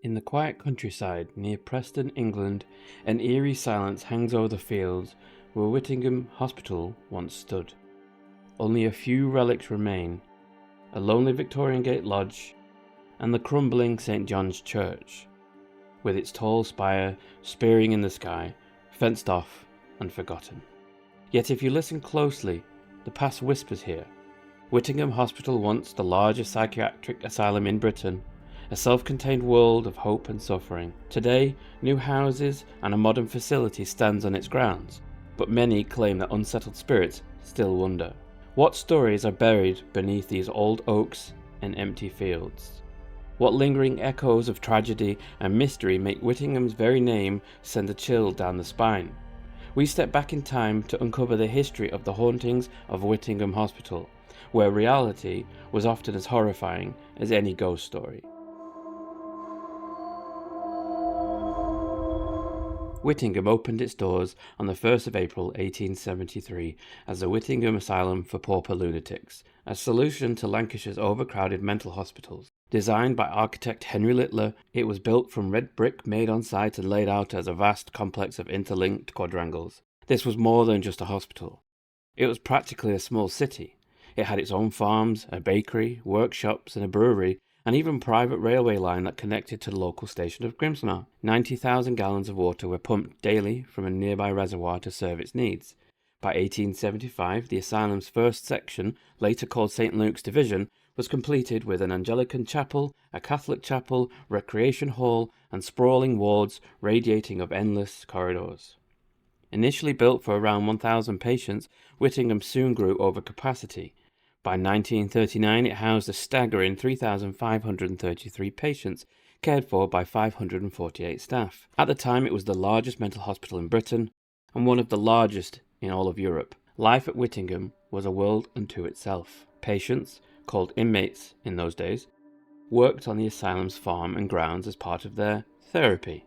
In the quiet countryside near Preston, England, an eerie silence hangs over the fields where Whittingham Hospital once stood. Only a few relics remain, a lonely Victorian gate lodge, and the crumbling St. John's Church, with its tall spire spearing in the sky, fenced off and forgotten. Yet if you listen closely, the past whispers here. Whittingham Hospital, once the largest psychiatric asylum in Britain, a self-contained world of hope and suffering. Today, new houses and a modern facility stands on its grounds, but many claim that unsettled spirits still wander. What stories are buried beneath these old oaks and empty fields? What lingering echoes of tragedy and mystery make Whittingham's very name send a chill down the spine? We step back in time to uncover the history of the hauntings of Whittingham Hospital, where reality was often as horrifying as any ghost story. Whittingham opened its doors on the 1st of April 1873 as the Whittingham Asylum for Pauper Lunatics, a solution to Lancashire's overcrowded mental hospitals. Designed by architect Henry Littler, it was built from red brick made on site and laid out as a vast complex of interlinked quadrangles. This was more than just a hospital. It was practically a small city. It had its own farms, a bakery, workshops and a brewery, and even a private railway line that connected to the local station of Grimsmore. 90,000 gallons of water were pumped daily from a nearby reservoir to serve its needs. By 1875, the asylum's first section, later called St. Luke's Division, was completed with an Anglican chapel, a Catholic chapel, recreation hall, and sprawling wards radiating of endless corridors. Initially built for around 1,000 patients, Whittingham soon grew over capacity. By 1939, it housed a staggering 3,533 patients, cared for by 548 staff. At the time, it was the largest mental hospital in Britain, and one of the largest in all of Europe. Life at Whittingham was a world unto itself. Patients, called inmates in those days, worked on the asylum's farm and grounds as part of their therapy,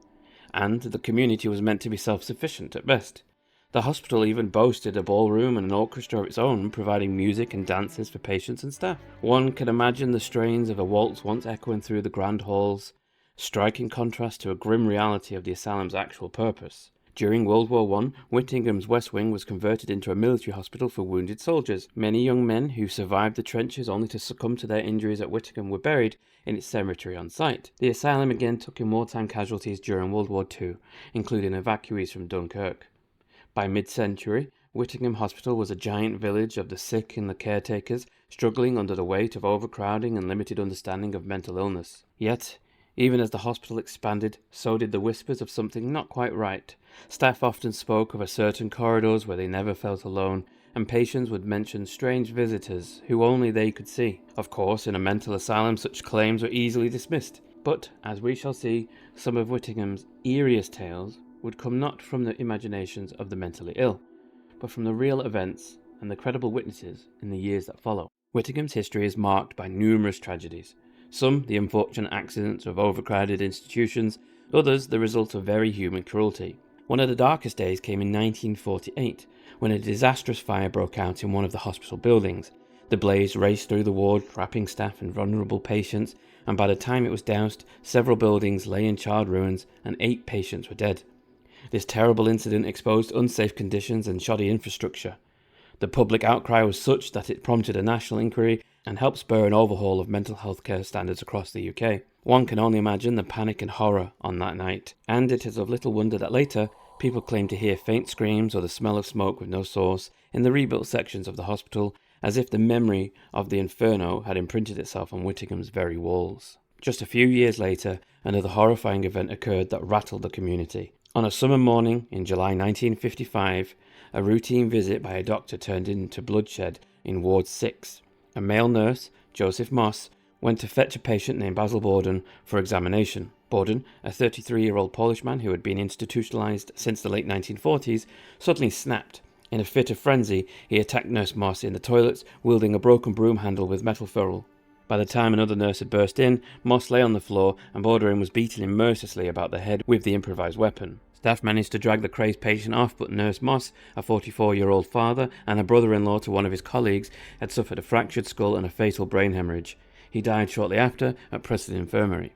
and the community was meant to be self-sufficient at best. The hospital even boasted a ballroom and an orchestra of its own, providing music and dances for patients and staff. One can imagine the strains of a waltz once echoing through the grand halls, striking contrast to a grim reality of the asylum's actual purpose. During World War I, Whittingham's West Wing was converted into a military hospital for wounded soldiers. Many young men who survived the trenches only to succumb to their injuries at Whittingham were buried in its cemetery on site. The asylum again took in wartime casualties during World War II, including evacuees from Dunkirk. By mid-century, Whittingham Hospital was a giant village of the sick and the caretakers, struggling under the weight of overcrowding and limited understanding of mental illness. Yet, even as the hospital expanded, so did the whispers of something not quite right. Staff often spoke of certain corridors where they never felt alone, and patients would mention strange visitors who only they could see. Of course, in a mental asylum, such claims were easily dismissed. But, as we shall see, some of Whittingham's eeriest tales would come not from the imaginations of the mentally ill, but from the real events and the credible witnesses in the years that follow. Whittingham's history is marked by numerous tragedies, some the unfortunate accidents of overcrowded institutions, others the result of very human cruelty. One of the darkest days came in 1948, when a disastrous fire broke out in one of the hospital buildings. The blaze raced through the ward, trapping staff and vulnerable patients, and by the time it was doused, several buildings lay in charred ruins and 8 patients were dead. This terrible incident exposed unsafe conditions and shoddy infrastructure. The public outcry was such that it prompted a national inquiry and helped spur an overhaul of mental health care standards across the UK. One can only imagine the panic and horror on that night, and it is of little wonder that later, people claimed to hear faint screams or the smell of smoke with no source in the rebuilt sections of the hospital, as if the memory of the inferno had imprinted itself on Whittingham's very walls. Just a few years later, another horrifying event occurred that rattled the community. On a summer morning in July 1955, a routine visit by a doctor turned into bloodshed in Ward 6. A male nurse, Joseph Moss, went to fetch a patient named Basil Borden for examination. Borden, a 33-year-old Polish man who had been institutionalized since the late 1940s, suddenly snapped. In a fit of frenzy, he attacked Nurse Moss in the toilets, wielding a broken broom handle with metal ferrule. By the time another nurse had burst in, Moss lay on the floor and Borden was beating him mercilessly about the head with the improvised weapon. Staff managed to drag the crazed patient off, but Nurse Moss, a 44-year-old father and a brother-in-law to one of his colleagues, had suffered a fractured skull and a fatal brain hemorrhage. He died shortly after at Preston Infirmary.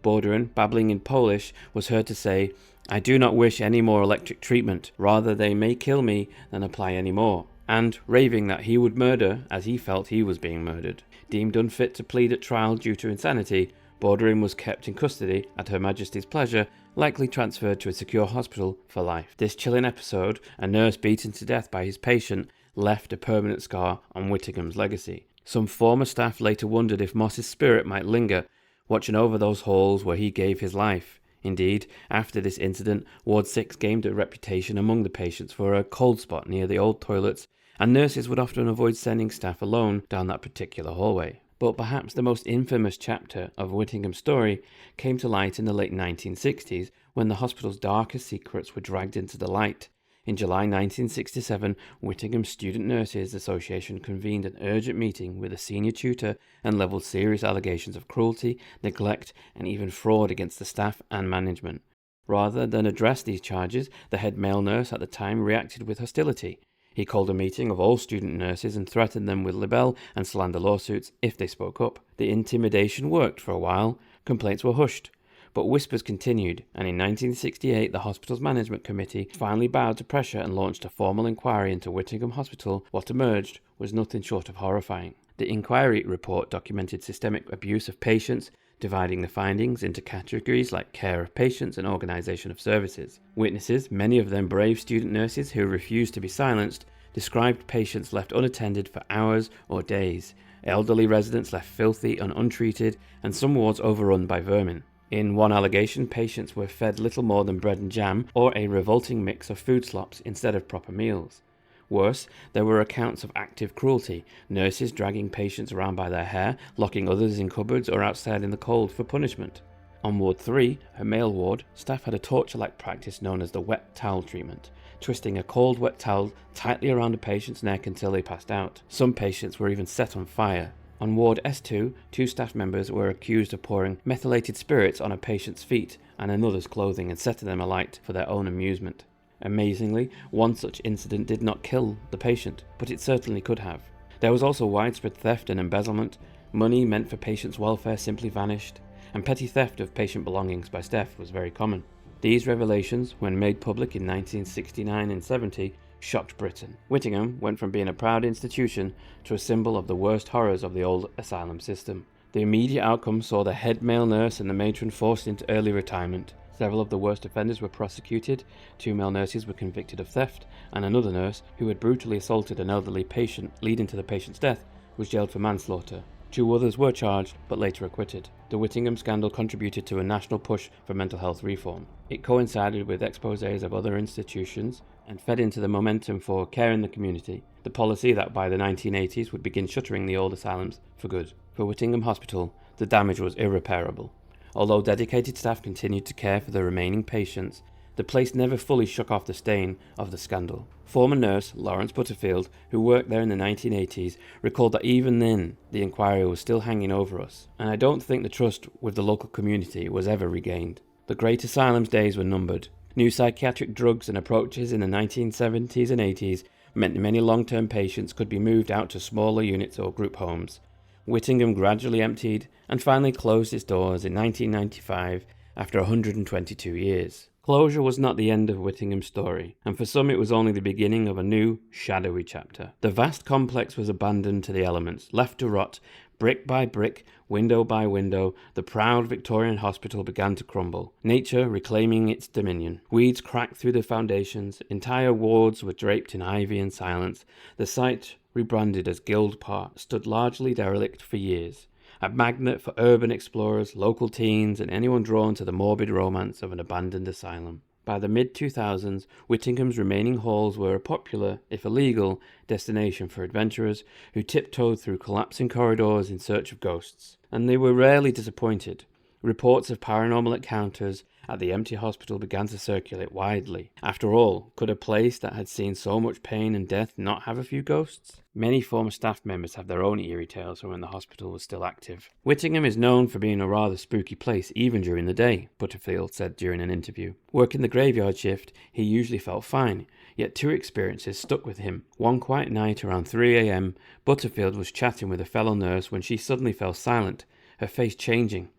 Bordering, babbling in Polish, was heard to say, "I do not wish any more electric treatment. Rather they may kill me than apply any more," and raving that he would murder as he felt he was being murdered. Deemed unfit to plead at trial due to insanity, Bordering was kept in custody at Her Majesty's pleasure, likely transferred to a secure hospital for life. This chilling episode, a nurse beaten to death by his patient, left a permanent scar on Whittingham's legacy. Some former staff later wondered if Moss's spirit might linger, watching over those halls where he gave his life. Indeed, after this incident, Ward 6 gained a reputation among the patients for a cold spot near the old toilets, and nurses would often avoid sending staff alone down that particular hallway. But perhaps the most infamous chapter of Whittingham's story came to light in the late 1960s, when the hospital's darkest secrets were dragged into the light. In July 1967, Whittingham Student Nurses Association convened an urgent meeting with a senior tutor and levelled serious allegations of cruelty, neglect, and even fraud against the staff and management. Rather than address these charges, the head male nurse at the time reacted with hostility. He called a meeting of all student nurses and threatened them with libel and slander lawsuits if they spoke up. The intimidation worked for a while. Complaints were hushed. But whispers continued, and in 1968 the hospital's management committee finally bowed to pressure and launched a formal inquiry into Whittingham Hospital. What emerged was nothing short of horrifying. The inquiry report documented systemic abuse of patients, dividing the findings into categories like care of patients and organisation of services. Witnesses, many of them brave student nurses who refused to be silenced, described patients left unattended for hours or days, elderly residents left filthy and untreated, and some wards overrun by vermin. In one allegation, patients were fed little more than bread and jam or a revolting mix of food slops instead of proper meals. Worse, there were accounts of active cruelty, nurses dragging patients around by their hair, locking others in cupboards or outside in the cold for punishment. On Ward 3, her male ward, staff had a torture-like practice known as the wet towel treatment, twisting a cold wet towel tightly around a patient's neck until they passed out. Some patients were even set on fire. On Ward S2, 2 staff members were accused of pouring methylated spirits on a patient's feet and another's clothing and setting them alight for their own amusement. Amazingly, one such incident did not kill the patient, but it certainly could have. There was also widespread theft and embezzlement. Money meant for patients' welfare simply vanished, and petty theft of patient belongings by staff was very common. These revelations, when made public in 1969 and 70, shocked Britain. Whittingham went from being a proud institution to a symbol of the worst horrors of the old asylum system. The immediate outcome saw the head male nurse and the matron forced into early retirement. Several of the worst offenders were prosecuted, 2 male nurses were convicted of theft, and another nurse, who had brutally assaulted an elderly patient leading to the patient's death, was jailed for manslaughter. 2 others were charged, but later acquitted. The Whittingham scandal contributed to a national push for mental health reform. It coincided with exposés of other institutions and fed into the momentum for care in the community, the policy that by the 1980s would begin shuttering the old asylums for good. For Whittingham Hospital, the damage was irreparable. Although dedicated staff continued to care for the remaining patients, the place never fully shook off the stain of the scandal. Former nurse Lawrence Butterfield, who worked there in the 1980s, recalled that even then the inquiry was still hanging over us, and I don't think the trust with the local community was ever regained. The great asylum's days were numbered. New psychiatric drugs and approaches in the 1970s and 80s meant many long-term patients could be moved out to smaller units or group homes. Whittingham gradually emptied and finally closed its doors in 1995 after 122 years. Closure was not the end of Whittingham's story, and for some it was only the beginning of a new, shadowy chapter. The vast complex was abandoned to the elements, left to rot. Brick by brick, window by window, the proud Victorian hospital began to crumble, nature reclaiming its dominion. Weeds cracked through the foundations, entire wards were draped in ivy and silence. The site, rebranded as Guild Park, stood largely derelict for years, a magnet for urban explorers, local teens, and anyone drawn to the morbid romance of an abandoned asylum. By the mid-2000s, Whittingham's remaining halls were a popular, if illegal, destination for adventurers who tiptoed through collapsing corridors in search of ghosts. And they were rarely disappointed. Reports of paranormal encounters at the empty hospital began to circulate widely. After all, could a place that had seen so much pain and death not have a few ghosts? Many former staff members have their own eerie tales from when the hospital was still active. Whittingham is known for being a rather spooky place even during the day, Butterfield said during an interview. Working the graveyard shift, he usually felt fine, yet 2 experiences stuck with him. One quiet night around 3 a.m, Butterfield was chatting with a fellow nurse when she suddenly fell silent, her face changing.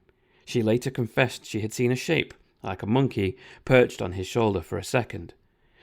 She later confessed she had seen a shape, like a monkey, perched on his shoulder for a second.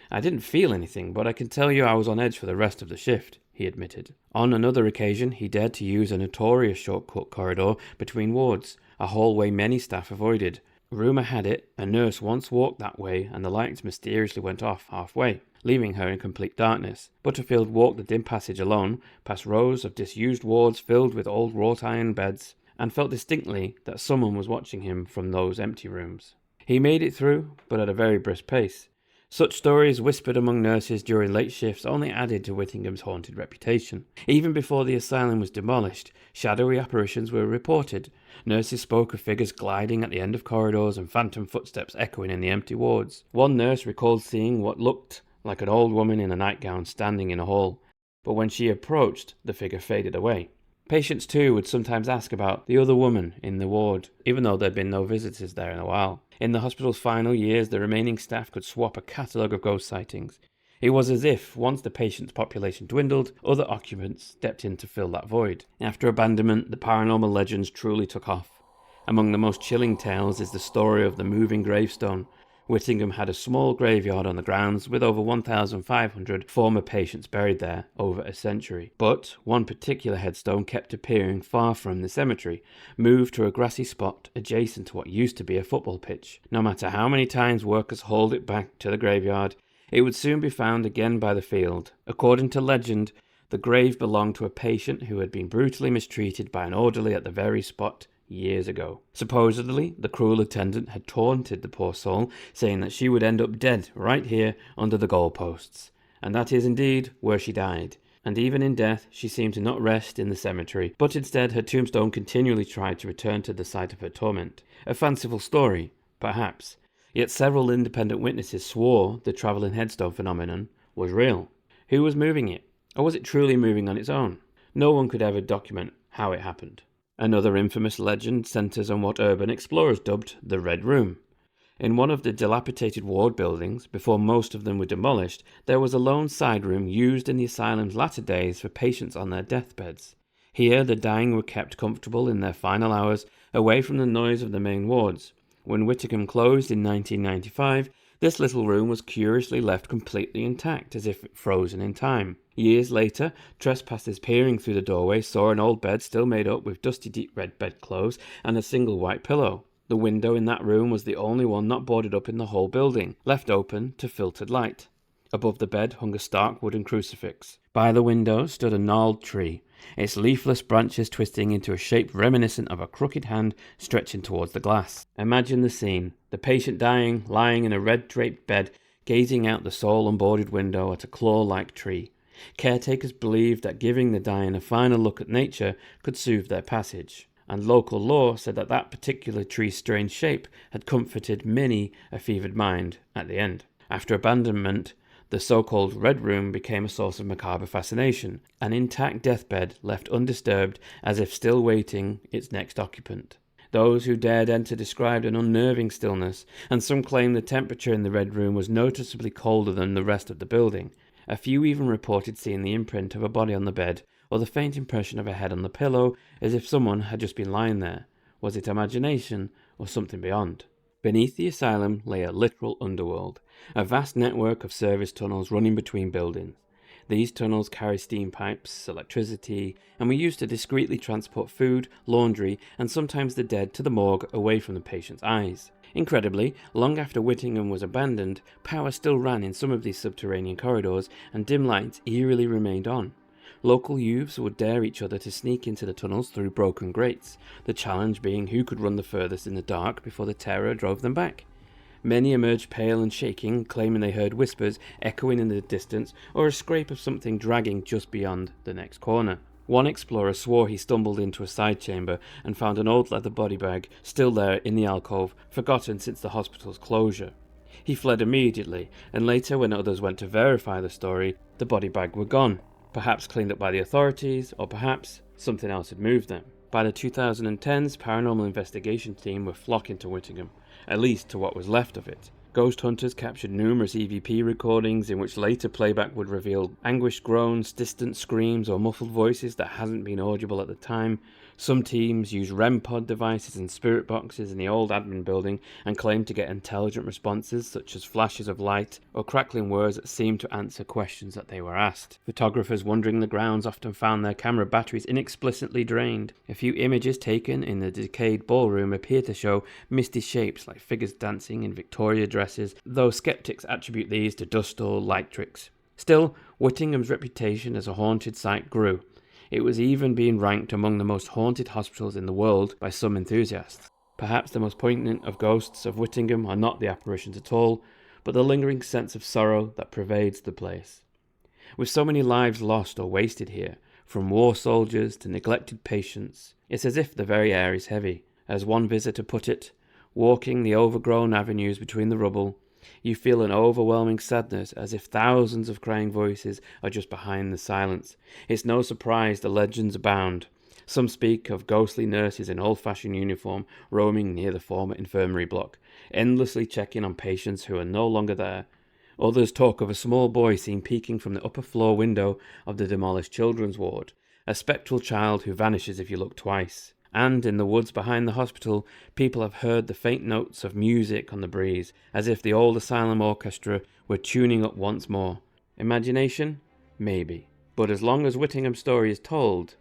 "I didn't feel anything, but I can tell you I was on edge for the rest of the shift," he admitted. On another occasion, he dared to use a notorious shortcut corridor between wards, a hallway many staff avoided. Rumour had it a nurse once walked that way and the lights mysteriously went off halfway, leaving her in complete darkness. Butterfield walked the dim passage alone, past rows of disused wards filled with old wrought iron beds, and felt distinctly that someone was watching him from those empty rooms. He made it through, but at a very brisk pace. Such stories whispered among nurses during late shifts only added to Whittingham's haunted reputation. Even before the asylum was demolished, shadowy apparitions were reported. Nurses spoke of figures gliding at the end of corridors and phantom footsteps echoing in the empty wards. One nurse recalled seeing what looked like an old woman in a nightgown standing in a hall, but when she approached, the figure faded away. Patients too would sometimes ask about the other woman in the ward, even though there had been no visitors there in a while. In the hospital's final years, the remaining staff could swap a catalogue of ghost sightings. It was as if, once the patient's population dwindled, other occupants stepped in to fill that void. After abandonment, the paranormal legends truly took off. Among the most chilling tales is the story of the moving gravestone. Whittingham had a small graveyard on the grounds with over 1,500 former patients buried there over a century. But one particular headstone kept appearing far from the cemetery, moved to a grassy spot adjacent to what used to be a football pitch. No matter how many times workers hauled it back to the graveyard, it would soon be found again by the field. According to legend, the grave belonged to a patient who had been brutally mistreated by an orderly at the very spot years ago. Supposedly, the cruel attendant had taunted the poor soul, saying that she would end up dead right here under the goalposts. And that is indeed where she died. And even in death, she seemed to not rest in the cemetery, but instead her tombstone continually tried to return to the site of her torment. A fanciful story, perhaps. Yet several independent witnesses swore the travelling headstone phenomenon was real. Who was moving it? Or was it truly moving on its own? No one could ever document how it happened. Another infamous legend centres on what urban explorers dubbed the Red Room. In one of the dilapidated ward buildings, before most of them were demolished, there was a lone side room used in the asylum's latter days for patients on their deathbeds. Here the dying were kept comfortable in their final hours, away from the noise of the main wards. When Whittingham closed in 1995, this little room was curiously left completely intact, as if frozen in time. Years later, trespassers peering through the doorway saw an old bed still made up with dusty deep red bedclothes and a single white pillow. The window in that room was the only one not boarded up in the whole building, left open to filtered light. Above the bed hung a stark wooden crucifix. By the window stood a gnarled tree, its leafless branches twisting into a shape reminiscent of a crooked hand stretching towards the glass. Imagine the scene, the patient dying, lying in a red-draped bed, gazing out the sole-unboarded window at a claw-like tree. Caretakers believed that giving the dying a final look at nature could soothe their passage, and local lore said that that particular tree's strange shape had comforted many a fevered mind at the end. After abandonment, the so-called Red Room became a source of macabre fascination, an intact deathbed left undisturbed as if still waiting its next occupant. Those who dared enter described an unnerving stillness, and some claimed the temperature in the Red Room was noticeably colder than the rest of the building. A few even reported seeing the imprint of a body on the bed, or the faint impression of a head on the pillow, as if someone had just been lying there. Was it imagination, or something beyond? Beneath the asylum lay a literal underworld, a vast network of service tunnels running between buildings. These tunnels carry steam pipes, electricity, and were used to discreetly transport food, laundry, and sometimes the dead to the morgue away from the patient's eyes. Incredibly, long after Whittingham was abandoned, power still ran in some of these subterranean corridors, and dim lights eerily remained on. Local youths would dare each other to sneak into the tunnels through broken grates, the challenge being who could run the furthest in the dark before the terror drove them back. Many emerged pale and shaking, claiming they heard whispers echoing in the distance or a scrape of something dragging just beyond the next corner. One explorer swore he stumbled into a side chamber and found an old leather body bag still there in the alcove, forgotten since the hospital's closure. He fled immediately, and later when others went to verify the story, the body bag were gone. Perhaps cleaned up by the authorities, or perhaps something else had moved them. By the 2010s, paranormal investigation team were flocking to Whittingham, at least to what was left of it. Ghost hunters captured numerous EVP recordings in which later playback would reveal anguished groans, distant screams, or muffled voices that hadn't been audible at the time. Some teams use REM pod devices and spirit boxes in the old admin building and claim to get intelligent responses such as flashes of light or crackling words that seem to answer questions that they were asked. Photographers wandering the grounds often found their camera batteries inexplicably drained. A few images taken in the decayed ballroom appear to show misty shapes like figures dancing in Victoria dresses, though skeptics attribute these to dust or light tricks. Still, Whittingham's reputation as a haunted site grew. It was even being ranked among the most haunted hospitals in the world by some enthusiasts. Perhaps the most poignant of ghosts of Whittingham are not the apparitions at all, but the lingering sense of sorrow that pervades the place. With so many lives lost or wasted here, from war soldiers to neglected patients, it's as if the very air is heavy. As one visitor put it, walking the overgrown avenues between the rubble, you feel an overwhelming sadness, as if thousands of crying voices are just behind the silence. It's no surprise the legends abound. Some speak of ghostly nurses in old-fashioned uniform roaming near the former infirmary block, endlessly checking on patients who are no longer there. Others talk of a small boy seen peeking from the upper floor window of the demolished children's ward, a spectral child who vanishes if you look twice. And in the woods behind the hospital, people have heard the faint notes of music on the breeze, as if the old asylum orchestra were tuning up once more. Imagination? Maybe. But as long as Whittingham's story is told,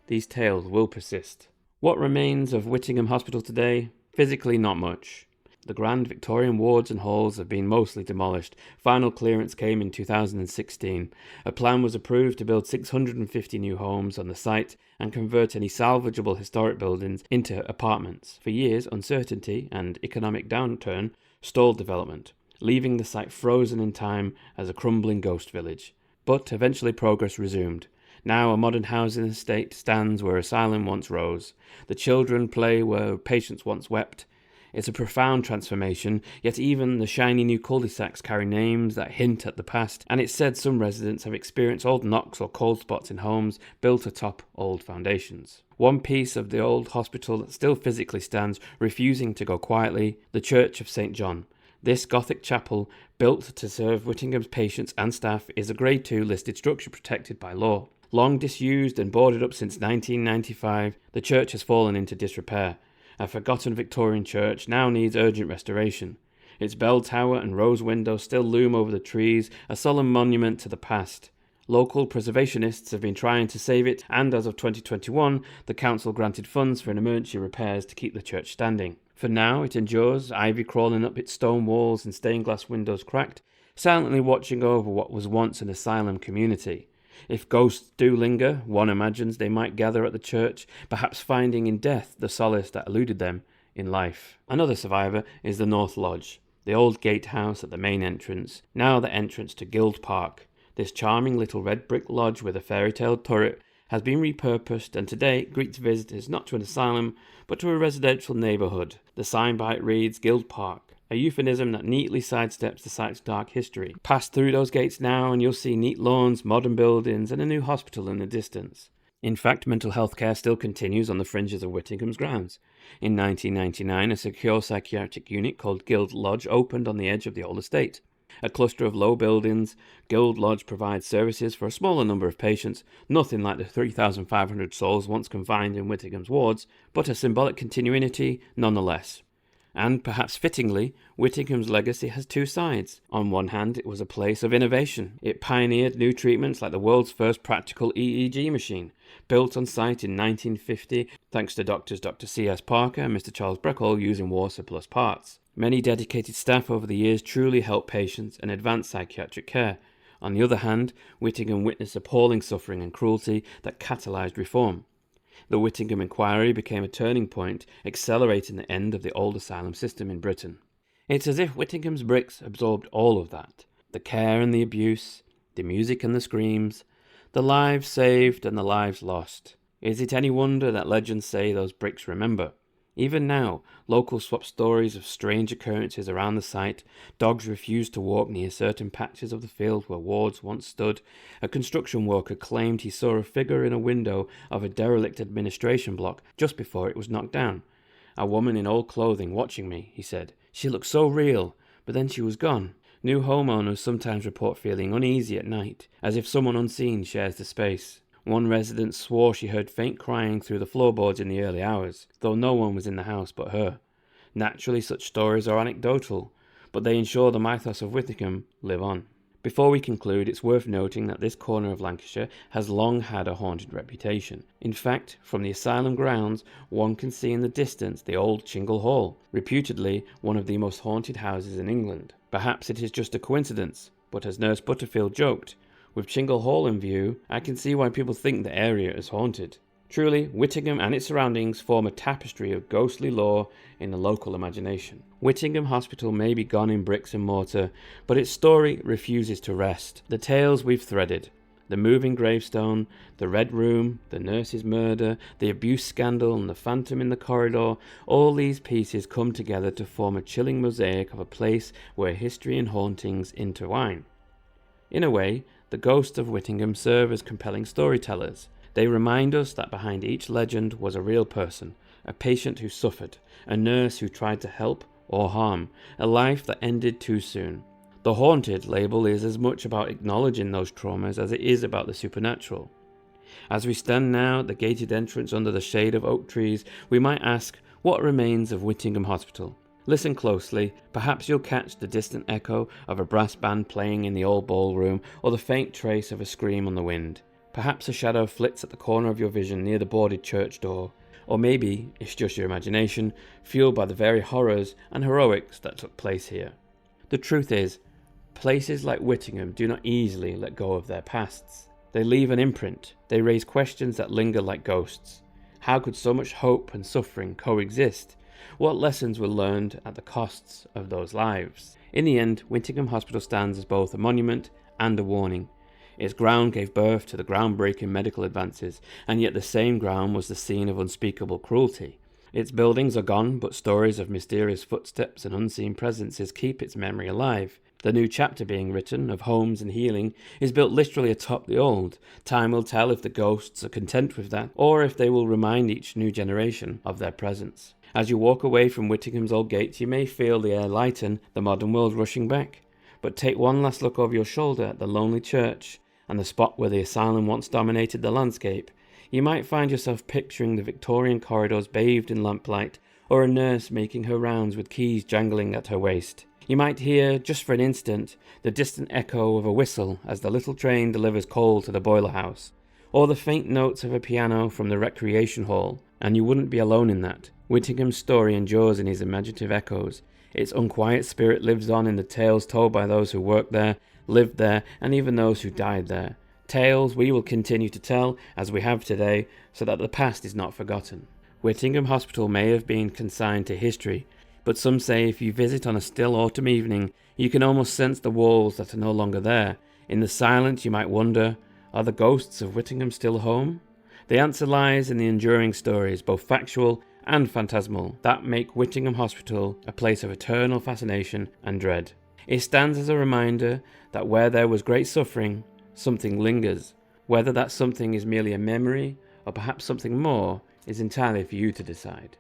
these tales will persist. What remains of Whittingham Hospital today? Physically, not much. The grand Victorian wards and halls have been mostly demolished. Final clearance came in 2016. A plan was approved to build 650 new homes on the site and convert any salvageable historic buildings into apartments. For years, uncertainty and economic downturn stalled development, leaving the site frozen in time as a crumbling ghost village. But eventually progress resumed. Now a modern housing estate stands where asylum once rose. The children play where patients once wept. It's a profound transformation, yet even the shiny new cul-de-sacs carry names that hint at the past, and it's said some residents have experienced old knocks or cold spots in homes built atop old foundations. One piece of the old hospital that still physically stands, refusing to go quietly, the Church of St. John. This Gothic chapel, built to serve Whittingham's patients and staff, is a Grade 2 listed structure protected by law. Long disused and boarded up since 1995, the church has fallen into disrepair. A forgotten Victorian church now needs urgent restoration. Its bell tower and rose windows still loom over the trees, a solemn monument to the past. Local preservationists have been trying to save it, and as of 2021, the council granted funds for emergency repairs to keep the church standing. For now, it endures, ivy crawling up its stone walls and stained glass windows cracked, silently watching over what was once an asylum community. If ghosts do linger, one imagines they might gather at the church, perhaps finding in death the solace that eluded them in life. Another survivor is the North Lodge, the old gatehouse at the main entrance, now the entrance to Guild Park. This charming little red brick lodge with a fairy tale turret has been repurposed and today greets visitors not to an asylum, but to a residential neighbourhood. The signboard reads Guild Park, a euphemism that neatly sidesteps the site's dark history. Pass through those gates now and you'll see neat lawns, modern buildings and a new hospital in the distance. In fact, mental health care still continues on the fringes of Whittingham's grounds. In 1999, a secure psychiatric unit called Guild Lodge opened on the edge of the old estate. A cluster of low buildings, Guild Lodge provides services for a smaller number of patients, nothing like the 3,500 souls once confined in Whittingham's wards, but a symbolic continuity nonetheless. And, perhaps fittingly, Whittingham's legacy has two sides. On one hand, it was a place of innovation. It pioneered new treatments like the world's first practical EEG machine, built on site in 1950 thanks to doctors Dr. C.S. Parker and Mr. Charles Breckall using war surplus parts. Many dedicated staff over the years truly helped patients and advanced psychiatric care. On the other hand, Whittingham witnessed appalling suffering and cruelty that catalysed reform. The Whittingham Inquiry became a turning point, accelerating the end of the old asylum system in Britain. It's as if Whittingham's bricks absorbed all of that. The care and the abuse, the music and the screams, the lives saved and the lives lost. Is it any wonder that legends say those bricks remember? Even now, locals swap stories of strange occurrences around the site. Dogs refuse to walk near certain patches of the field where wards once stood. A construction worker claimed he saw a figure in a window of a derelict administration block just before it was knocked down. A woman in old clothing watching me, he said. She looked so real, but then she was gone. New homeowners sometimes report feeling uneasy at night, as if someone unseen shares the space. One resident swore she heard faint crying through the floorboards in the early hours, though no one was in the house but her. Naturally, such stories are anecdotal, but they ensure the mythos of Whittingham live on. Before we conclude, it's worth noting that this corner of Lancashire has long had a haunted reputation. In fact, from the asylum grounds, one can see in the distance the old Chingle Hall, reputedly one of the most haunted houses in England. Perhaps it is just a coincidence, but as Nurse Butterfield joked, with Chingle Hall in view, I can see why people think the area is haunted. Truly, Whittingham and its surroundings form a tapestry of ghostly lore in the local imagination. Whittingham Hospital may be gone in bricks and mortar, but its story refuses to rest. The tales we've threaded, the moving gravestone, the red room, the nurse's murder, the abuse scandal, and the phantom in the corridor, all these pieces come together to form a chilling mosaic of a place where history and hauntings intertwine. In a way, the ghosts of Whittingham serve as compelling storytellers. They remind us that behind each legend was a real person, a patient who suffered, a nurse who tried to help or harm, a life that ended too soon. The haunted label is as much about acknowledging those traumas as it is about the supernatural. As we stand now at the gated entrance under the shade of oak trees, we might ask, what remains of Whittingham Hospital? Listen closely, perhaps you'll catch the distant echo of a brass band playing in the old ballroom, or the faint trace of a scream on the wind. Perhaps a shadow flits at the corner of your vision near the boarded church door, or maybe it's just your imagination, fueled by the very horrors and heroics that took place here. The truth is, places like Whittingham do not easily let go of their pasts. They leave an imprint, they raise questions that linger like ghosts. How could so much hope and suffering coexist? What lessons were learned at the costs of those lives? In the end, Whittingham Hospital stands as both a monument and a warning. Its ground gave birth to the groundbreaking medical advances, and yet the same ground was the scene of unspeakable cruelty. Its buildings are gone, but stories of mysterious footsteps and unseen presences keep its memory alive. The new chapter being written, of homes and healing, is built literally atop the old. Time will tell if the ghosts are content with that, or if they will remind each new generation of their presence. As you walk away from Whittingham's old gates, you may feel the air lighten, the modern world rushing back. But take one last look over your shoulder at the lonely church, and the spot where the asylum once dominated the landscape. You might find yourself picturing the Victorian corridors bathed in lamplight, or a nurse making her rounds with keys jangling at her waist. You might hear, just for an instant, the distant echo of a whistle as the little train delivers coal to the boiler house, or the faint notes of a piano from the recreation hall, and you wouldn't be alone in that. Whittingham's story endures in his imaginative echoes. Its unquiet spirit lives on in the tales told by those who worked there, lived there, and even those who died there. Tales we will continue to tell, as we have today, so that the past is not forgotten. Whittingham Hospital may have been consigned to history, but some say if you visit on a still autumn evening, you can almost sense the walls that are no longer there. In the silence you might wonder, are the ghosts of Whittingham still home? The answer lies in the enduring stories, both factual and phantasmal, that make Whittingham Hospital a place of eternal fascination and dread. It stands as a reminder that where there was great suffering, something lingers. Whether that something is merely a memory, or perhaps something more, is entirely for you to decide.